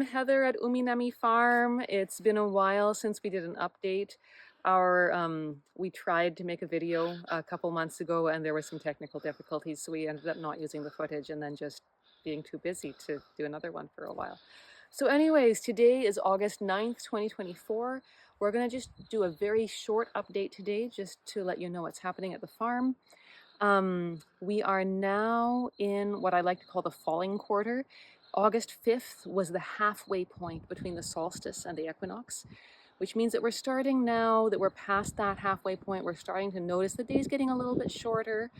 Heather at Umi Nami Farm. It's been a while since we did an update. We tried to make a video a couple months ago and there were some technical difficulties, so we ended up not using the footage and then just being too busy to do another one for a while. So anyways, today is August 9th, 2024. We're gonna just do a very short update today just to let you know what's happening at the farm. We are now in what I like to call the falling quarter. August 5th was the halfway point between the solstice and the equinox, which means that we're starting now that we're past that halfway point. We're starting to notice the days getting a little bit shorter.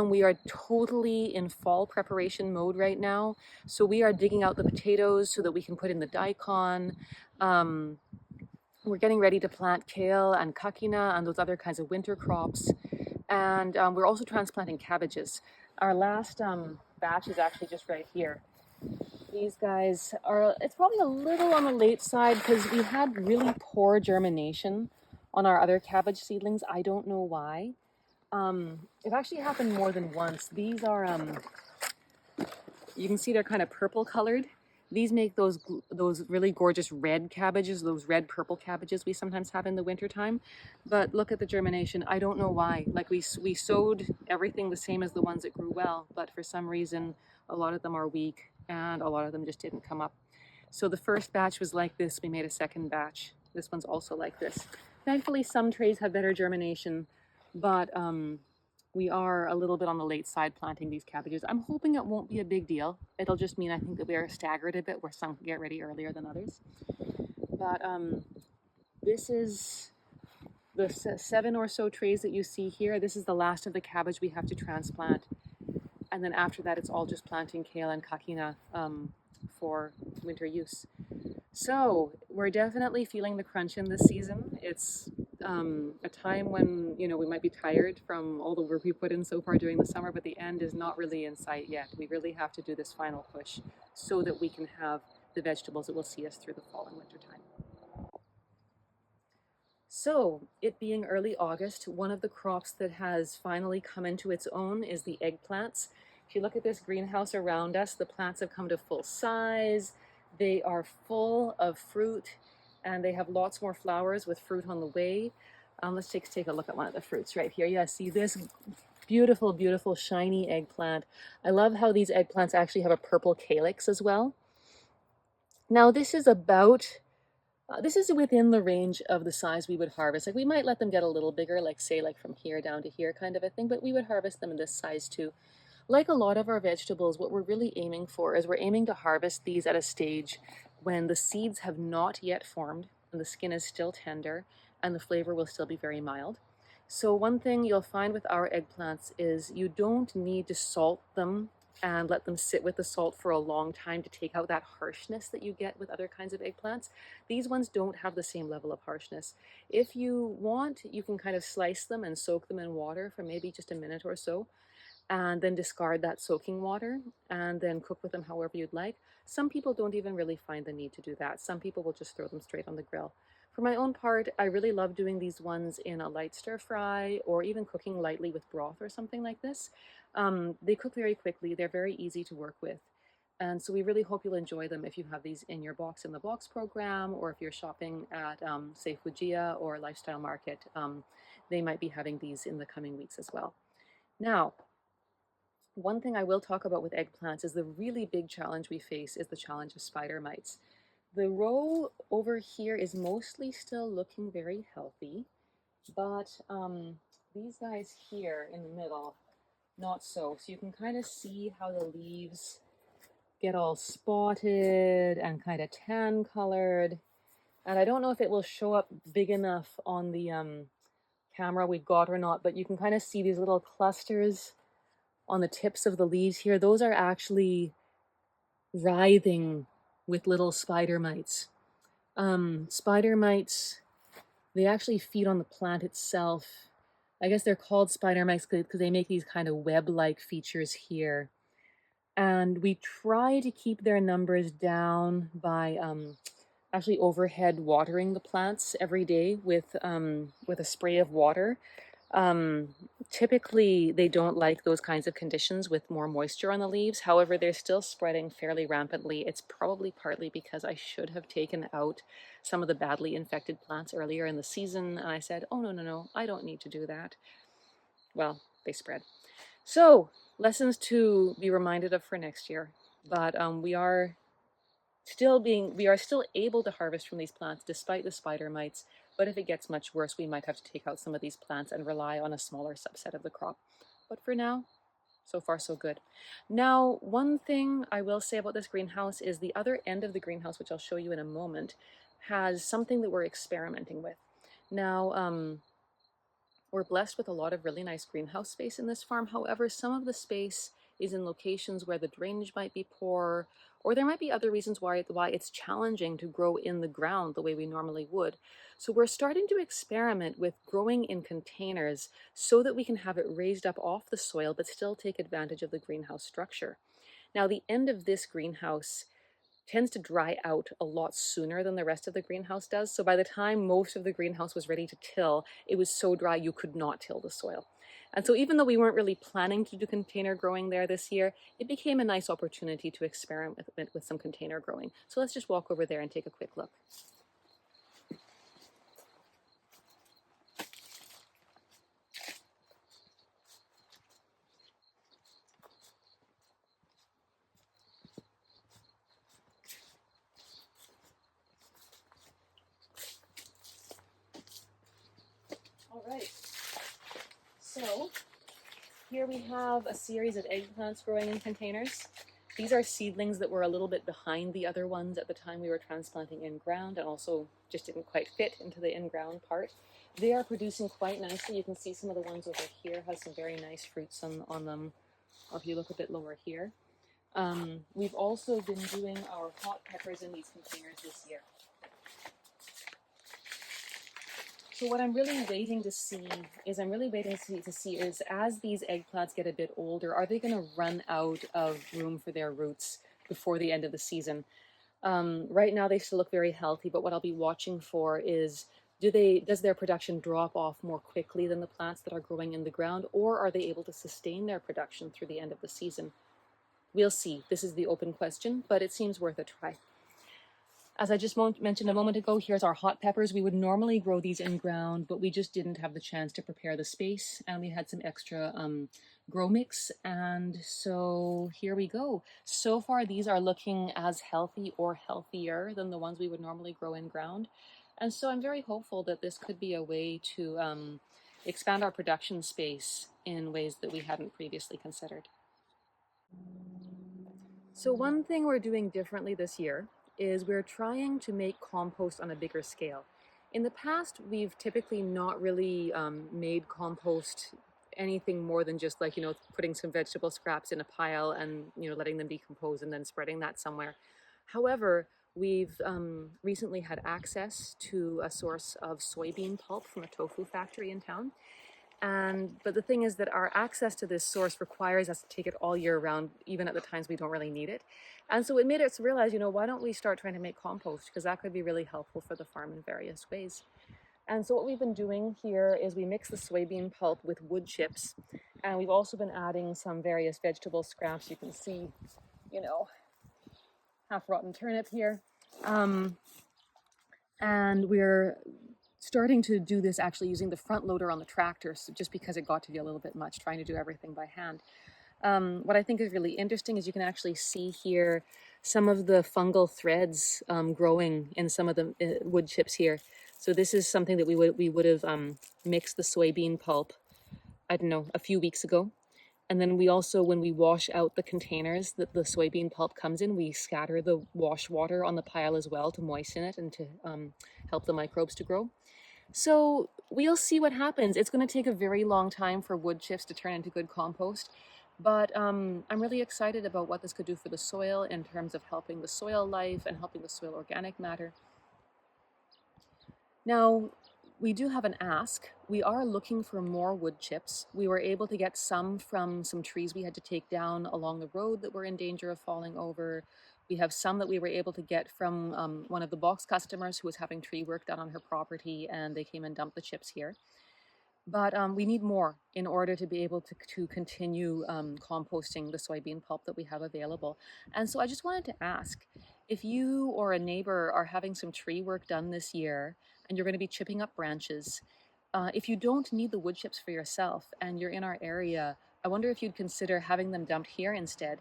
We are totally in fall preparation mode right now. So we are digging out the potatoes so that we can put in the daikon. We're getting ready to plant kale and kakina and those other kinds of winter crops. And we're also transplanting cabbages. Our last batch is actually just right here. These guys are, it's probably a little on the late side because we had really poor germination on our other cabbage seedlings. I don't know why. It actually happened more than once. These are, you can see they're kind of purple colored. These make those really gorgeous red cabbages, those red purple cabbages we sometimes have in the wintertime. But look at the germination. I don't know why. Like we sowed everything the same as the ones that grew well, but for some reason a lot of them are weak and a lot of them just didn't come up. So the first batch was like this. We made a second batch. This one's also like this. Thankfully some trays have better germination, but we are a little bit on the late side planting these cabbages. I'm hoping it won't be a big deal. It'll just mean I think that we are staggered a bit, where some get ready earlier than others. But this is the 7 or so trays that you see here. This is the last of the cabbage we have to transplant. And then after that, it's all just planting kale and kakina for winter use. So we're definitely feeling the crunch in this season. It's a time when, you know, we might be tired from all the work we put in so far during the summer, but the end is not really in sight yet. We really have to do this final push so that we can have the vegetables that will see us through the fall and winter time. So, it being early August, one of the crops that has finally come into its own is the eggplants. If you look at this greenhouse around us, the plants have come to full size. They are full of fruit and they have lots more flowers with fruit on the way. Let's take a look at one of the fruits right here. Yeah, see this beautiful, beautiful shiny eggplant. I love how these eggplants actually have a purple calyx as well. Now this is about this is within the range of the size we would harvest. Like we might let them get a little bigger, like say like from here down to here kind of a thing, but we would harvest them in this size too. Like a lot of our vegetables, what we're really aiming for is we're aiming to harvest these at a stage when the seeds have not yet formed and the skin is still tender and the flavor will still be very mild. So one thing you'll find with our eggplants is you don't need to salt them and let them sit with the salt for a long time to take out that harshness that you get with other kinds of eggplants. These ones don't have the same level of harshness. If you want, you can kind of slice them and soak them in water for maybe just a minute or so, and then discard that soaking water and then cook with them however you'd like. Some people don't even really find the need to do that. Some people will just throw them straight on the grill. For my own part, I really love doing these ones in a light stir fry or even cooking lightly with broth or something like this. They cook very quickly. They're very easy to work with. And so we really hope you'll enjoy them if you have these in your box in the box program, or if you're shopping at, say, Fujia or Lifestyle Market. They might be having these in the coming weeks as well. Now, one thing I will talk about with eggplants is the really big challenge we face is the challenge of spider mites. The row over here is mostly still looking very healthy, but these guys here in the middle, not so. So you can kind of see how the leaves get all spotted and kind of tan colored. And I don't know if it will show up big enough on the camera we've got or not, but you can kind of see these little clusters on the tips of the leaves here. Those are actually writhing with little spider mites. Spider mites, they actually feed on the plant itself. I guess they're called spider mites because they make these kind of web-like features here. And we try to keep their numbers down by actually overhead watering the plants every day with a spray of water. Typically, they don't like those kinds of conditions with more moisture on the leaves. However, they're still spreading fairly rampantly. It's probably partly because I should have taken out some of the badly infected plants earlier in the season. And I said, oh, no, no, no, I don't need to do that. Well, they spread. So, lessons to be reminded of for next year. But we are still able to harvest from these plants despite the spider mites. But if it gets much worse, we might have to take out some of these plants and rely on a smaller subset of the crop. But for now, so far so good. Now, one thing I will say about this greenhouse is the other end of the greenhouse, which I'll show you in a moment, has something that we're experimenting with. Now, we're blessed with a lot of really nice greenhouse space in this farm. However, some of the space is in locations where the drainage might be poor, or there might be other reasons why it's challenging to grow in the ground the way we normally would. So we're starting to experiment with growing in containers so that we can have it raised up off the soil but still take advantage of the greenhouse structure. Now, the end of this greenhouse tends to dry out a lot sooner than the rest of the greenhouse does. So by the time most of the greenhouse was ready to till, it was so dry you could not till the soil. And so even though we weren't really planning to do container growing there this year, it became a nice opportunity to experiment with some container growing. So let's just walk over there and take a quick look. All right, so here we have a series of eggplants growing in containers. These are seedlings that were a little bit behind the other ones at the time we were transplanting in ground, and also just didn't quite fit into the in-ground part. They are producing quite nicely. You can see some of the ones over here have some very nice fruits on them, or if you look a bit lower here. We've also been doing our hot peppers in these containers this year. So what I'm really waiting to see is as these eggplants get a bit older, are they going to run out of room for their roots before the end of the season? Right now they still look very healthy, but what I'll be watching for is does their production drop off more quickly than the plants that are growing in the ground, or are they able to sustain their production through the end of the season? We'll see. This is the open question, but it seems worth a try. As I just mentioned a moment ago, here's our hot peppers. We would normally grow these in ground, but we just didn't have the chance to prepare the space, and we had some extra grow mix, and so here we go. So far, these are looking as healthy or healthier than the ones we would normally grow in ground, and so I'm very hopeful that this could be a way to expand our production space in ways that we hadn't previously considered. So one thing we're doing differently this year is we're trying to make compost on a bigger scale. In the past, we've typically not really made compost anything more than just like, putting some vegetable scraps in a pile and, letting them decompose and then spreading that somewhere. However, we've recently had access to a source of soybean pulp from a tofu factory in town. But the thing is that our access to this source requires us to take it all year round, even at the times we don't really need it. And so it made us realize, why don't we start trying to make compost? Because that could be really helpful for the farm in various ways. And so what we've been doing here is we mix the soybean pulp with wood chips. And we've also been adding some various vegetable scraps. You can see, half-rotten turnip here. And we're starting to do this actually using the front loader on the tractor, so just because it got to be a little bit much trying to do everything by hand. What I think is really interesting is you can actually see here some of the fungal threads growing in some of the wood chips here. So this is something that we would have mixed the soybean pulp, I don't know, a few weeks ago. And then we also, when we wash out the containers that the soybean pulp comes in, we scatter the wash water on the pile as well to moisten it and to help the microbes to grow. So we'll see what happens. It's going to take a very long time for wood chips to turn into good compost, but I'm really excited about what this could do for the soil in terms of helping the soil life and helping the soil organic matter. Now, we do have an ask. We are looking for more wood chips. We were able to get some from some trees we had to take down along the road that were in danger of falling over. We have some that we were able to get from one of the box customers who was having tree work done on her property, and they came and dumped the chips here. But we need more in order to be able to continue composting the soybean pulp that we have available. And so I just wanted to ask, if you or a neighbor are having some tree work done this year and you're going to be chipping up branches, if you don't need the wood chips for yourself and you're in our area, I wonder if you'd consider having them dumped here instead.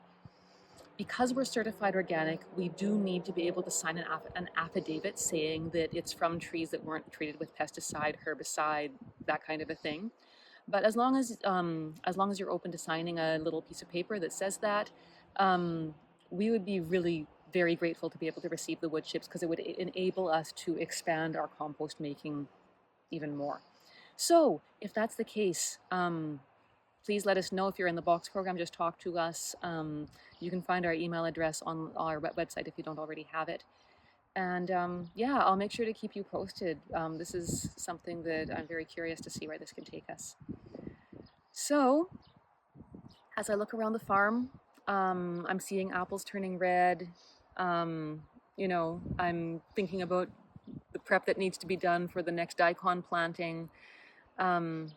Because we're certified organic, we do need to be able to sign an affidavit saying that it's from trees that weren't treated with pesticide, herbicide, that kind of a thing. But as long as you're open to signing a little piece of paper that says that, we would be really very grateful to be able to receive the wood chips because it would enable us to expand our compost making even more. So if that's the case, please let us know. If you're in the box program, just talk to us. You can find our email address on our website if you don't already have it. And yeah, I'll make sure to keep you posted. This is something that I'm very curious to see where this can take us. So as I look around the farm, I'm seeing apples turning red. I'm thinking about the prep that needs to be done for the next daikon planting. Um,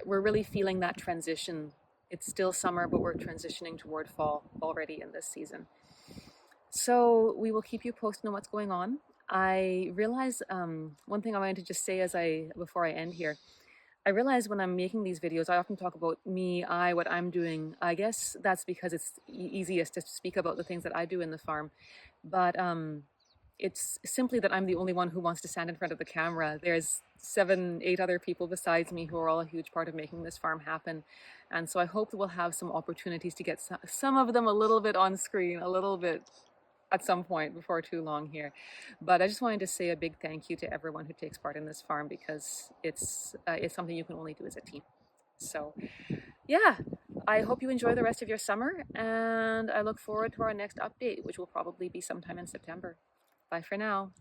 we're really feeling that transition. It's still summer, but we're transitioning toward fall already in this season. So we will keep you posted on what's going on. I realize one thing I wanted to just say before I end here. I realize when I'm making these videos, I often talk about me, what I'm doing. I guess that's because it's easiest to speak about the things that I do in the farm. But it's simply that I'm the only one who wants to stand in front of the camera. There's 7, 8 other people besides me who are all a huge part of making this farm happen. And so I hope that we'll have some opportunities to get some of them a little bit on screen, a little bit at some point before too long here. But I just wanted to say a big thank you to everyone who takes part in this farm because it's something you can only do as a team. So yeah, I hope you enjoy the rest of your summer, and I look forward to our next update, which will probably be sometime in September. Bye for now.